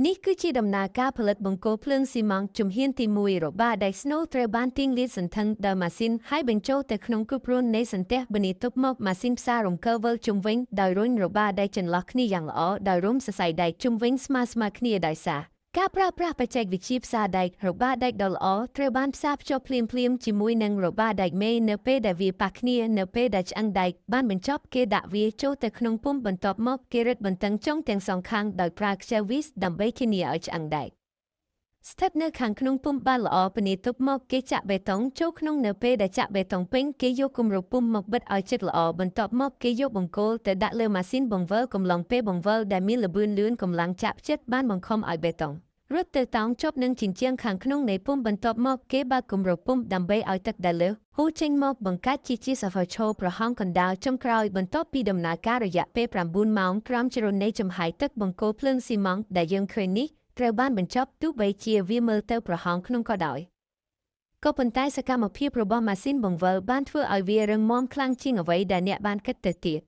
នេះគឺជាដំណើរការផលិតបង្គោលភ្លើងស៊ីម៉ង់តជំហានទី1របស់ដែល Snow ត្រូវបានទាញលាតសន្ធឹងដោយម៉ាស៊ីនហើយបញ្ចូលទៅក្នុងគ្រប់គ្រងនៃសន្ទះបន្ទាប់មកម៉ាស៊ីនផ្សាររំកិលវិលជុំវិញដោយរុញរបស់ដែលចន្លោះគ្នាយ៉ាងល្អដោយរុំសរសៃដែកជុំវិញស្មើៗគ្នាដោយសារការប្រើប្រាស់បច្ចេកវិទ្យាផ្សារដែករបស់ដែកដ៏ល្អត្រូវបានផ្សារភ្ជាប់ភ្លាមៗជាមួយនឹងរបស់ដែកមេនៅពេលដែលវាប៉ះគ្នានៅពេលដែលឆ្អឹងដែកបានបញ្ចប់គេដាក់វាចូលទៅក្នុងពុម្ពបន្ទាប់មកគេរឹតបន្តឹងចុងទាំងសងខាងដោយប្រើខ្ចៅវីសដើម្បីធានាឲ្យឆ្អឹងដែកស្ថិតនៅខាងក្នុងពុម្ពបានល្អពនាទប់មកគេចាក់បេតុងចូលក្នុងនៅពេលដែលចាក់បេតុងពេញគេយកគម្របពុម្ពមកបិទឲ្យជិតល្អបន្ទាប់មកគេយកបង្គោលទៅដាក់លើម៉ាស៊ីនបង្វិលកំឡុងពេលបង្វិលដែលមានល្បឿនលឿនកម្លាំងចាប់ចិត្តបានបង្ខំឲ្យបេតុងរត់ទៅតោងជាប់នឹងជញ្ជាំងខាងក្នុងនៃពុម្ពបន្ទាប់មកគេបើកគម្របពុម្ពដើម្បីឲ្យទឹកដែលលើហូរចេញមកបង្កើតជាសភៅឈរប្រហោងកណ្ដាលចុងក្រោយបន្ទាប់ពីដំណើរការរយៈពេល9ម៉ោងក្រោមជ្រុលនៃចំហាយទឹកបង្គោលភ្លើងស៊ីម៉ង់តដែលយើងឃើញនេះត្រូវបានបញ្ចប់ទោះបីជាវាមើលទៅប្រហោងក្នុងក៏ដោយក៏ប៉ុន្តែសកម្មភាពរបស់ម៉ាស៊ីនបង្វិលបានធ្វើឲ្យវារឹងមាំខ្លាំងជាងអ្វីដែលអ្នកបានគិតទៅទៀត